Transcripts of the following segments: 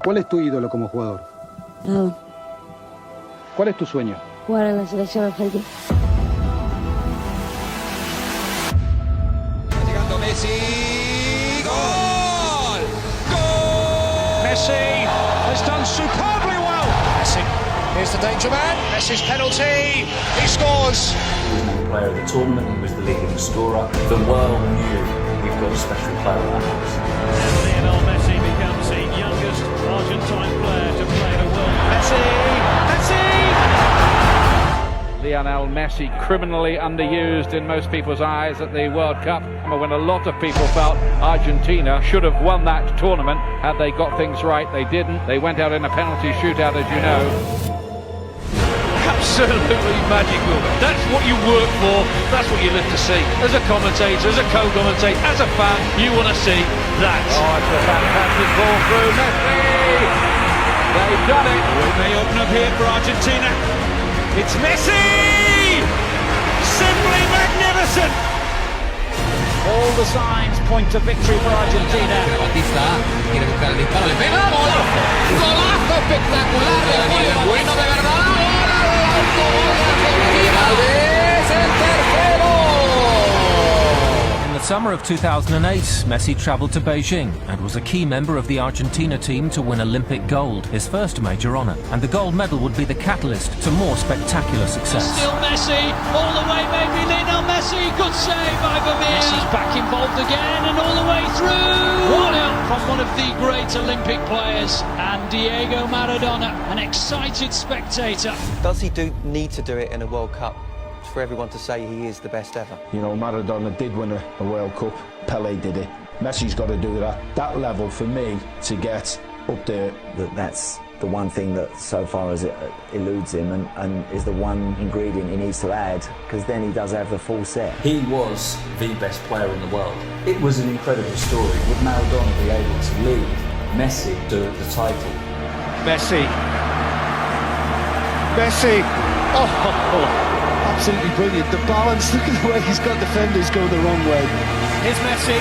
¿Cuál es tu ídolo como jugador? No, ¿Cuál es tu sueño? jugar en la selección argentina. Llegando Messi. ¡Gol! ¡Gol! Messi has done superbly well. Messi. Here's the danger man. Messi's penalty. He scores. He was the player of the tournament, he was the leading scorer. The world knew we've got a special player at our house. Lionel Messi becomes the youngest Argentine player to play the world. Messi! Messi! Lionel Messi, criminally underused in most people's eyes at the World Cup, when a lot of people felt Argentina should have won that tournament had they got things right. They didn't. They went out in a penalty shootout, as you know. Absolutely magical. That's what you work for. That's what you live to see. As a commentator, as a co-commentator, as a fan, you want to see that. Oh, it's a fantastic ball through Messi. They've done it. Will they open up here for Argentina? It's Messi! Simply magnificent! All the signs point to victory for Argentina. Batista quiere buscar el disparo. Le pega. ¡Gol! ¡Golazo espectacular! ¡Gol bueno de verdad! In the summer of 2008, Messi travelled to Beijing and was a key member of the Argentina team to win Olympic gold, his first major honour. And the gold medal would be the catalyst to more spectacular success. Still Messi, all the way maybe Lionel Messi, good save by Vermeer. Messi's back involved again and all the way through. 1-0 from one of the great Olympic players and Diego Maradona, an excited spectator. Does he need to do it in a World Cup for everyone to say he is the best ever? You know, Maradona did win a World Cup. Pele did it. Messi's got to do that level for me to get up there. That's the one thing that so far as it eludes him and is the one ingredient he needs to add, because then he does have the full set. He was the best player in the world. It was an incredible story. Would Maradona be able to lead Messi to the title? Messi. Messi. Oh. Absolutely brilliant. The balance, look at the way he's got defenders going the wrong way. Here's Messi.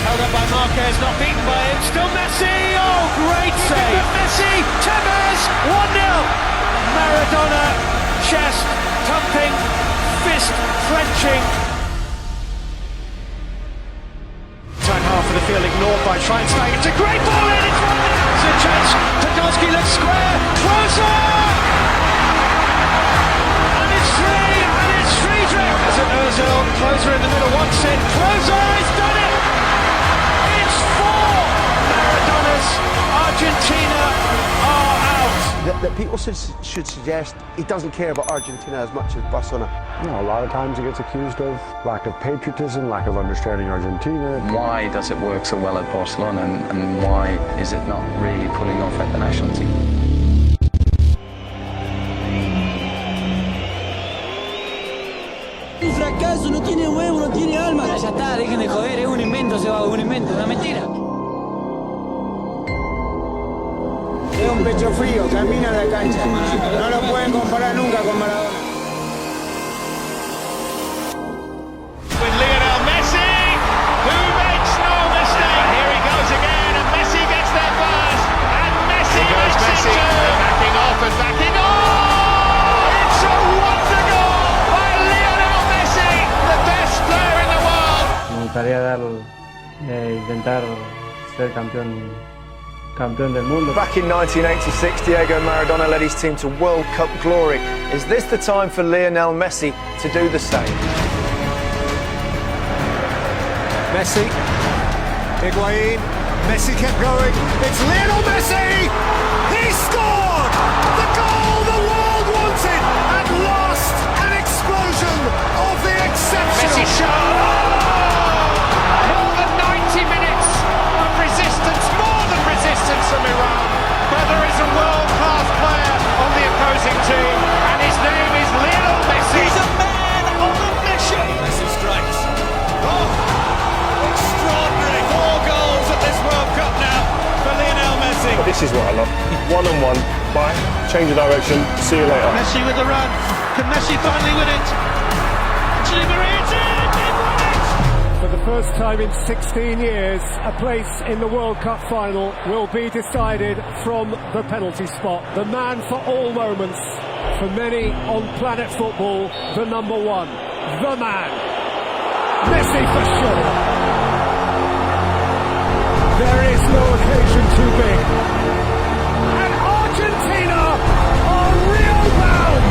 Held up by Marquez, not beaten by him. Still Messi. Oh, great save. Messi. Tevez. 1-0. Maradona. Chest thumping. Fist clenching. Time half of the field ignored by Schweinsteiger. It's a great ball in. It's 1-0. It's a chance. Podolski looks square. Closer. As an Ozil, Closer in the middle wants it. Closer has done it! It's 4! Maradona's Argentina are out. That people should suggest he doesn't care about Argentina as much as Barcelona. You know, a lot of times he gets accused of lack of patriotism, lack of understanding Argentina. Why does it work so well at Barcelona and why is it not really pulling off at the national team? Un fracaso, no tiene huevo, no tiene alma. Ya está, dejen de joder, es un invento, se va, un invento, una mentira. Es un pecho frío, camina la cancha. No lo pueden comparar nunca con Maradona. With Lionel Messi, who makes no mistake. Here he goes again, and Messi gets there first. And Messi goes Messi, backing off and backing off. It's a wonder goal by Lionel Messi, the best player in the world. Me gustaría intentar ser campeón del mundo. Back in 1986, Diego Maradona led his team to World Cup glory. Is this the time for Lionel Messi to do the same? Messi, Higuain, Messi kept going, it's Lionel Messi! He scored! The goal the world wanted! At last, an explosion of the exceptional... Messi shot! More than 90 minutes of resistance, more than resistance from Iran. But there is a world-class player on the opposing team, and his name is Lionel Messi. He's a man on a mission! Messi strikes. Oh! Extraordinary. 4 goals at this World Cup now for Lionel Messi. But this is what I love. One-on-one, bye, change of direction, see you later. Messi with the run. Can Messi finally win it? Actually, Maria, it's in! He won it! For the first time in 16 years, a place in the World Cup final will be decided from the penalty spot. The man for all moments, for many on planet football, the number one, the man, Messi for sure. There is no occasion too big. And Argentina are real bound.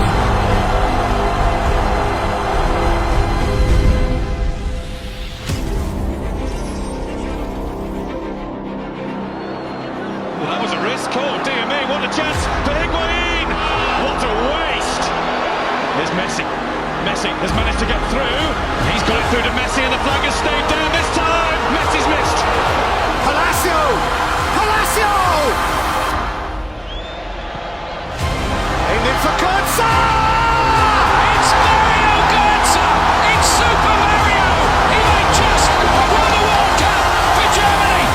Well, that was a risk. Oh, dear me, what a chance for Higuain! What a waste! Here's Messi. Messi has managed to get through. He's got it through to Messi and the flag has stayed down this time. Messi's missed. Palacio! Palacio! Aimed in for Götze! It's Mario Götze! It's Super Mario! He might just won the World Cup for Germany!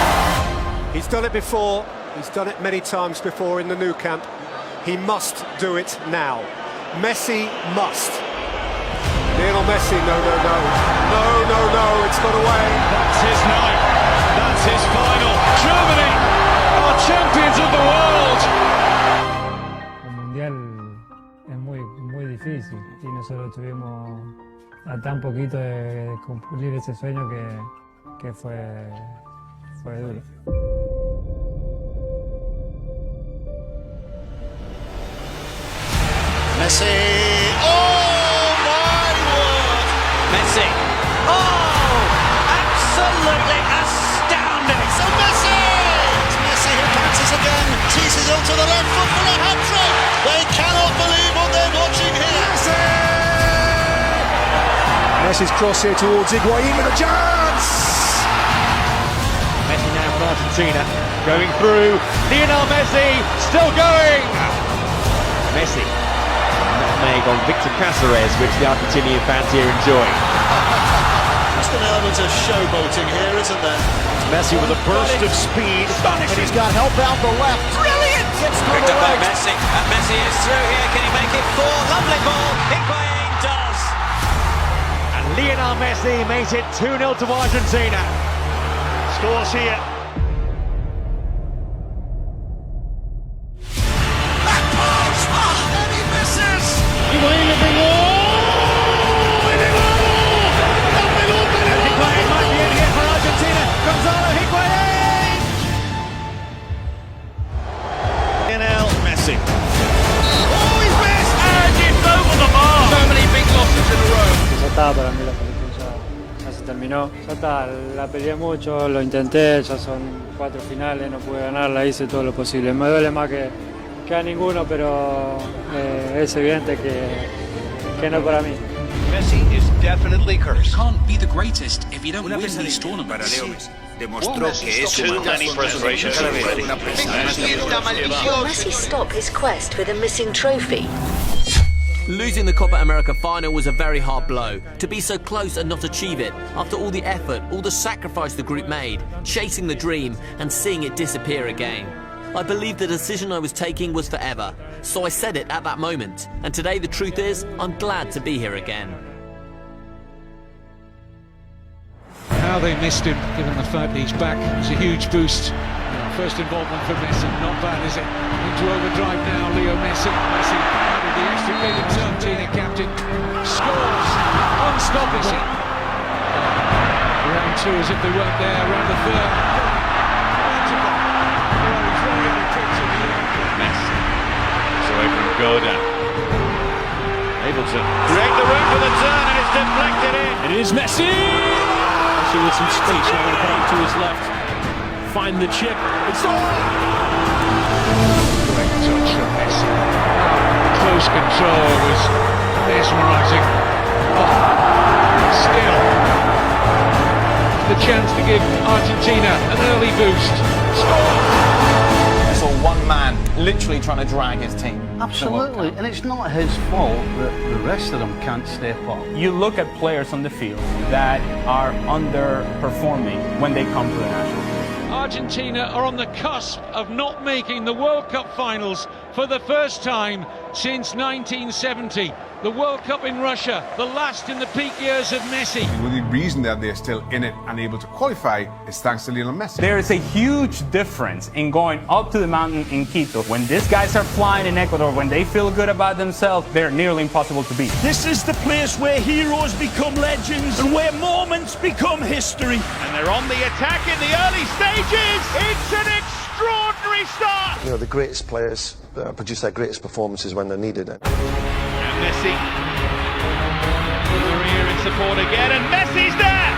He's done it before. He's done it many times before in the Nou Camp. He must do it now. Messi must. Lionel Messi, no, it's got away. That's his night. That's his final. Germany are champions of the world. El Mundial es muy difícil y nosotros tuvimos a tan poquito de cumplir ese sueño que fue duro. Messi! Oh my word! Messi! Oh! Absolutely astounding! So Messi! It's Messi who passes again, teases onto the left foot for a hat-trick! They cannot believe what they're watching here! Messi's cross here towards Higuain with a chance! Messi now from Argentina, going through. Lionel Messi still going! Messi. Nutmeg on Victor Cáceres, which the Argentinian fans here enjoy. Just an element of showboating here, isn't there? Messi with a burst of speed, and he's got help out the left. Brilliant! Picked up by Messi, and Messi is through here. Can he make it four? Lovely ball. Higuain does. And Lionel Messi makes it 2-0 to Argentina. Scores here. Para mí la película ya se terminó, ya está, la peleé mucho, lo intenté, ya son 4 finales, no pude ganarla, hice todo lo posible, me duele más que a ninguno, pero es evidente que no para mí. Messi is definitely cursed. You can't be the greatest if you don't win these tournaments. Demostró que es too many frustrations already. Will Messi stop his quest for the missing trophy? Losing the Copa America final was a very hard blow. To be so close and not achieve it, after all the effort, all the sacrifice the group made, chasing the dream and seeing it disappear again. I believed the decision I was taking was forever, so I said it at that moment. And today the truth is, I'm glad to be here again. How they missed him, given the fact he's back. It's a huge boost. First involvement for Messi, not bad, is it? Into overdrive now, Leo Messi. Messi added the extra bit himself. Argentina captain scores, unstoppable. Round two as if they weren't there, round the third. Messi. It's away from Goda. Able to create the room for the turn and it's deflected in. It is Messi! Messi with some space, now going to put it to his left. Find the chip. It's on! Great touch from Messi. Close control was mesmerising. Oh, still, the chance to give Argentina an early boost. Score! I saw one man literally trying to drag his team. Absolutely, and it's not his fault that the rest of them can't step up. You look at players on the field that are underperforming when they come to the national team. Argentina are on the cusp of not making the World Cup finals for the first time since 1970. The World Cup in Russia, the last in the peak years of Messi. The only reason that they're still in it and able to qualify is thanks to Lionel Messi. There is a huge difference in going up to the mountain in Quito. When these guys are flying in Ecuador, when they feel good about themselves, they're nearly impossible to beat. This is the place where heroes become legends and where moments become history. And they're on the attack in the early stages. It's an extraordinary start. You know, the greatest players produce their greatest performances when they're needed. Messi, Maria in support again, and Messi's there!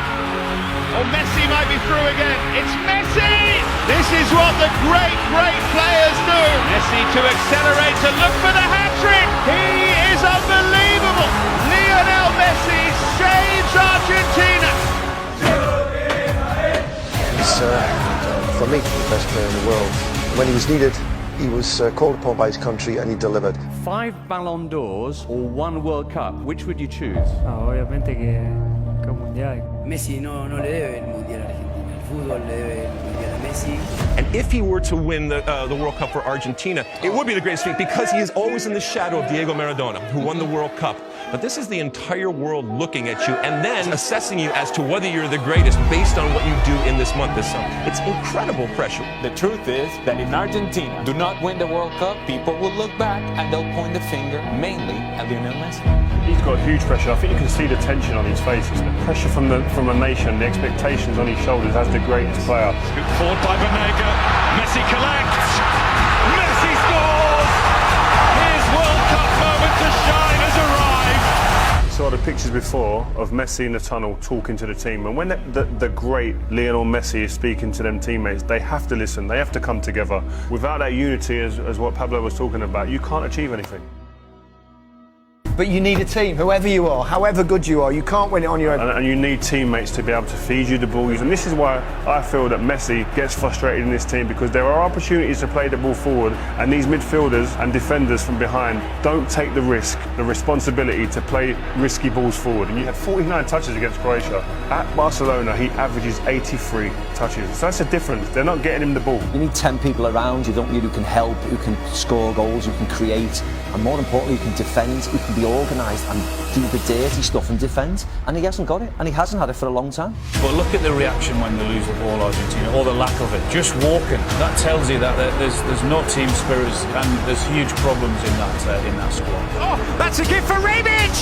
Oh, Messi might be through again, it's Messi! This is what the great players do! Messi to accelerate, to look for the hat-trick! He is unbelievable! Lionel Messi saves Argentina! He's, for me, the best player in the world. When he was needed, he was called upon by his country and he delivered. 5 Ballon d'Ors or 1 World Cup, which would you choose? Obviamente que un mundial. Messi no le debe el mundial a Argentina. El fútbol le debe el mundial a Messi. And if he were to win the World Cup for Argentina, it would be the greatest feat because he is always in the shadow of Diego Maradona, who won the World Cup. But this is the entire world looking at you and then assessing you as to whether you're the greatest based on what you do in this month, this summer. It's incredible pressure. The truth is that if Argentina do not win the World Cup, people will look back and they'll point the finger mainly at Lionel Messi. He's got huge pressure. I think you can see the tension on his face. It's the pressure from a nation, the expectations on his shoulders as the greatest player. Good forward by Banega. Messi collects. Messi scores. His World Cup moment to shine has arrived. Saw the pictures before of Messi in the tunnel talking to the team, and when the great Lionel Messi is speaking to them teammates, they have to listen, they have to come together. Without that unity, as what Pablo was talking about, you can't achieve anything. But you need a team, whoever you are, however good you are, you can't win it on your own. And you need teammates to be able to feed you the ball. And this is why I feel that Messi gets frustrated in this team, because there are opportunities to play the ball forward, and these midfielders and defenders from behind don't take the risk, the responsibility to play risky balls forward. And you had 49 touches against Croatia. At Barcelona, he averages 83 touches. So that's a difference. They're not getting him the ball. You need 10 people around you, don't you, who can help, who can score goals, who can create, and more importantly, who can defend, who can be organised and do the dirty stuff and defend. And he hasn't got it, and he hasn't had it for a long time. But look at the reaction when they lose the ball, Argentina, or the lack of it. Just walking, that tells you that there's no team spirit, and there's huge problems in that squad. Oh, that's a gift for Rebic,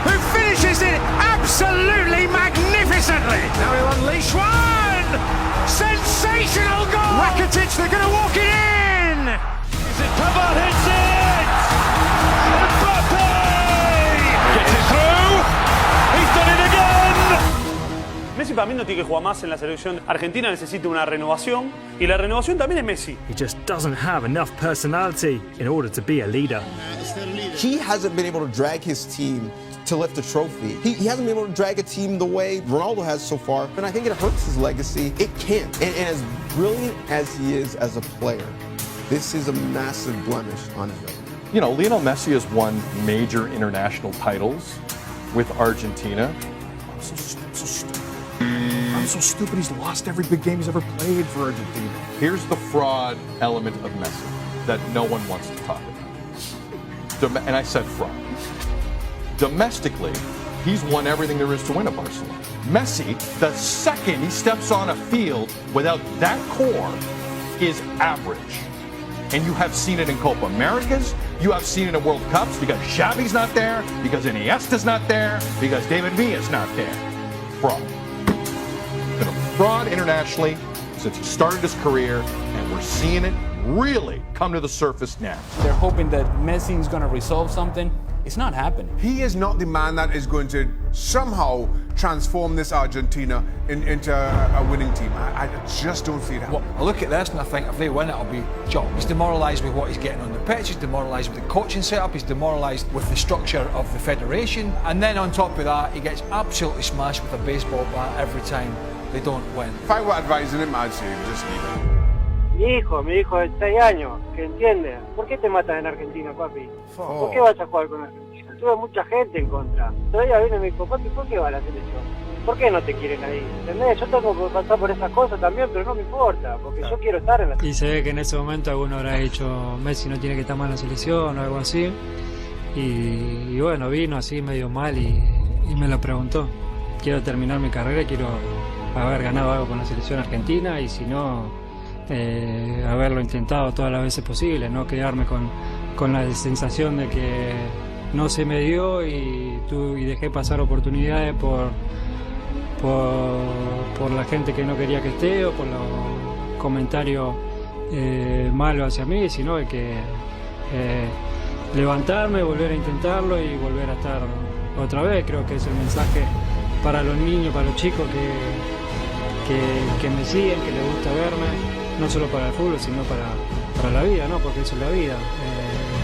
who finishes it absolutely magnificently. Now he'll unleash one. Sensational goal. Rakitic, they're going to walk it in. Is it Pavard hits it? Mbappe gets it through. He's done it again. Messi para mí no tiene que jugar más en la selección. Argentina necesita una renovación y la renovación también es Messi. He just doesn't have enough personality in order to be a leader. He hasn't been able to drag his team to lift a trophy. He hasn't been able to drag a team the way Ronaldo has so far, and I think it hurts his legacy. It can't. And as brilliant as he is as a player, this is a massive blemish on his record. You know, Lionel Messi has won major international titles with Argentina. I'm so stupid. He's lost every big game he's ever played for Argentina. Here's the fraud element of Messi that no one wants to talk about. And I said fraud. Domestically, he's won everything there is to win at Barcelona. Messi, the second he steps on a field without that core, is average. And you have seen it in Copa Americas, you have seen it in World Cups, because Xavi's not there, because Iniesta's not there, because David Villa's not there. Fraud. Been a fraud internationally since he started his career, and we're seeing it really come to the surface now. They're hoping that Messi is going to resolve something. It's not happening. He is not the man that is going to somehow transform this Argentina into a winning team. I just don't see it happening. Well, I look at this and I think if they win, it'll be job. He's demoralised with what he's getting on the pitch, he's demoralised with the coaching setup, he's demoralised with the structure of the federation, and then on top of that, he gets absolutely smashed with a baseball bat every time they don't win. If I were advising him, I'd say just leave it. Mi hijo de 6 años, que entiende. ¿Por qué te matan en Argentina, papi? ¿Por qué vas a jugar con Argentina? Tuve mucha gente en contra. Todavía viene y me dijo, papi, ¿por qué va a la selección? ¿Por qué no te quieren ahí? ¿Entendés? Yo tengo que pasar por esas cosas también, pero no me importa, porque yo quiero estar en la selección. Y se ve que en ese momento alguno habrá dicho, Messi no tiene que estar más en la selección o algo así. Y bueno, vino así medio mal y me lo preguntó. Quiero terminar mi carrera, quiero haber ganado algo con la selección argentina y si no, haberlo intentado todas las veces posibles, no quedarme con la sensación de que no se me dio y dejé pasar oportunidades por la gente que no quería que esté o por los comentarios malos hacia mí, sino de que levantarme, volver a intentarlo y volver a estar otra vez. Creo que es el mensaje para los niños, para los chicos que me siguen, que les gusta verme, no solo para el fútbol, sino para la vida, ¿no? Porque eso es la vida,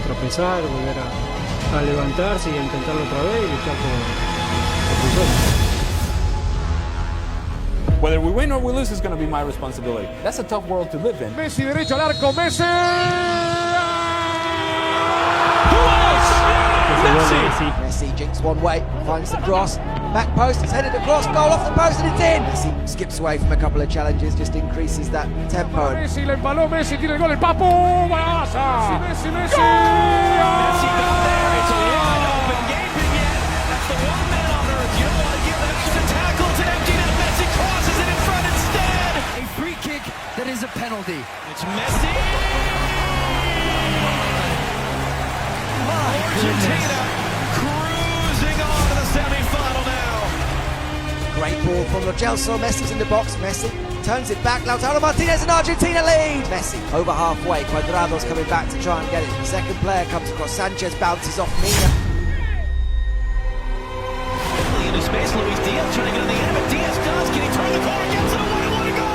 tropezar, volver a levantarse y a intentarlo otra vez y luchar por tu sueño. Whether we win or we lose is going to be my responsibility. That's a tough world to live in. Messi derecho al arco, Messi. Messi jinks one way, finds the cross, back post, it's headed across, goal off the post and it's in! Messi skips away from a couple of challenges, just increases that tempo. Messi le empaló, Messi tiene el gol, el Papu, ¡Barça! Messi, Messi! Messi got there, it's a wide open game again. That's the one man on earth. You don't want to give an extra tackle to empty net. Messi crosses it in front instead. A free kick that is a penalty. It's Messi! Argentina cruising on to the semi-final now. Great ball from Lo Celso, Messi's in the box, Messi turns it back, Lautaro Martinez and Argentina lead! Messi over halfway, Cuadrado's coming back to try and get it. The second player comes across, Sanchez bounces off Mina. Into space, Luis Diaz trying to get on the end, but Diaz does. Can he turn the corner? Gets it away, what a goal!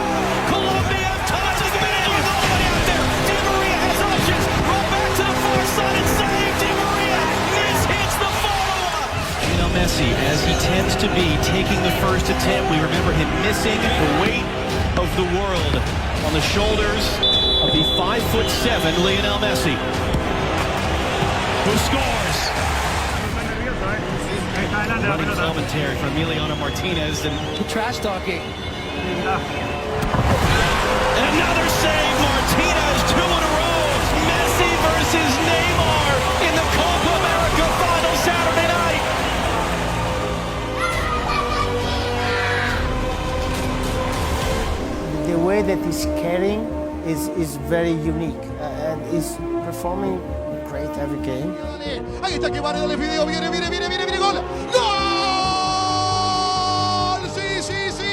Colombia ties the minute with nobody out there. Di Maria has options. Roll back to the far side and save. Di Maria hits the follow-up. Messi, as he tends to be, taking the first attempt. We remember him missing the weight of the world on the shoulders of the 5'7" Lionel Messi, who scores. Running commentary from Emiliano Martinez and trash talking. And another save, Martinez, 2 in a row. Messi versus Neymar in the Copa America final Saturday night. The way that he's carrying is very unique and is performing great every game. Ahí está que Varedo le pidió, viene, gol. ¡Gol!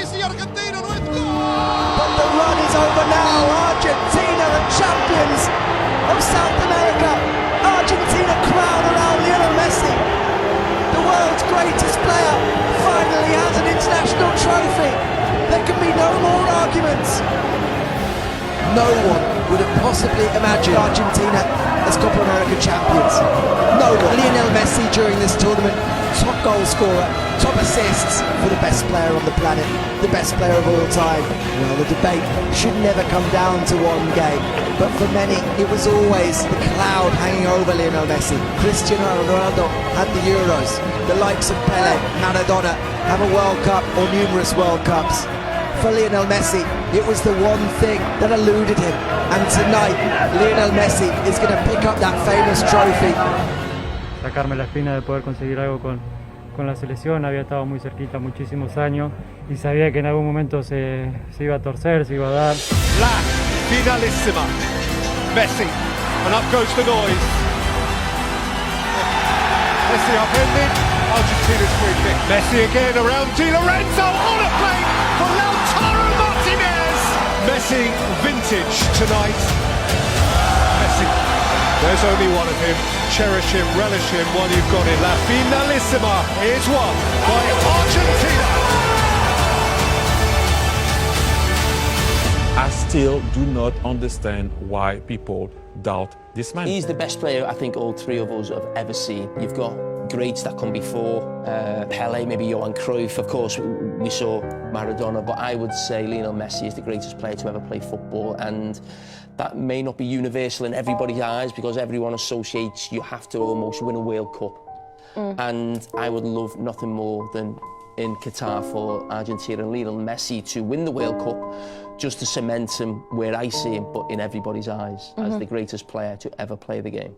Sí, Argentina, nuestro. But the run is over now. Argentina, the champions of South America. Argentina crown around Lionel Messi. The world's greatest player finally has an international trophy. There can be no more arguments. No one would have possibly imagined Argentina as Copa America champions. No one. Lionel Messi during this tournament, top goal scorer, top assists for the best player on the planet, the best player of all time. Well, the debate should never come down to one game, but for many it was always the cloud hanging over Lionel Messi. Cristiano Ronaldo had the Euros. The likes of Pele, Maradona have a World Cup or numerous World Cups. For Lionel Messi, it was the one thing that eluded him. And tonight, Lionel Messi is going to pick up that famous trophy. Sacarme la espina de poder conseguir algo con la selección, había estado muy cerquita muchísimos años y sabía que en algún momento se iba a torcer, se iba a dar. La finalissima. Messi, and up goes the noise. Messi upended, Argentina's free kick. Messi again around Di Lorenzo on a plate for Lautaro Martinez. Messi vintage tonight. Messi, there's only one of him. Cherish him, relish him while you've got it. La finalissima is won by Argentina. I still do not understand why people doubt this man. He's the best player I think all three of us have ever seen. You've got greats that come before, Pele, maybe Johan Cruyff, of course we saw Maradona, but I would say Lionel Messi is the greatest player to ever play football, and that may not be universal in everybody's eyes because everyone associates you have to almost win a World Cup. And I would love nothing more than in Qatar for Argentina and Lionel Messi to win the World Cup, just to cement him where I see him, but in everybody's eyes as the greatest player to ever play the game.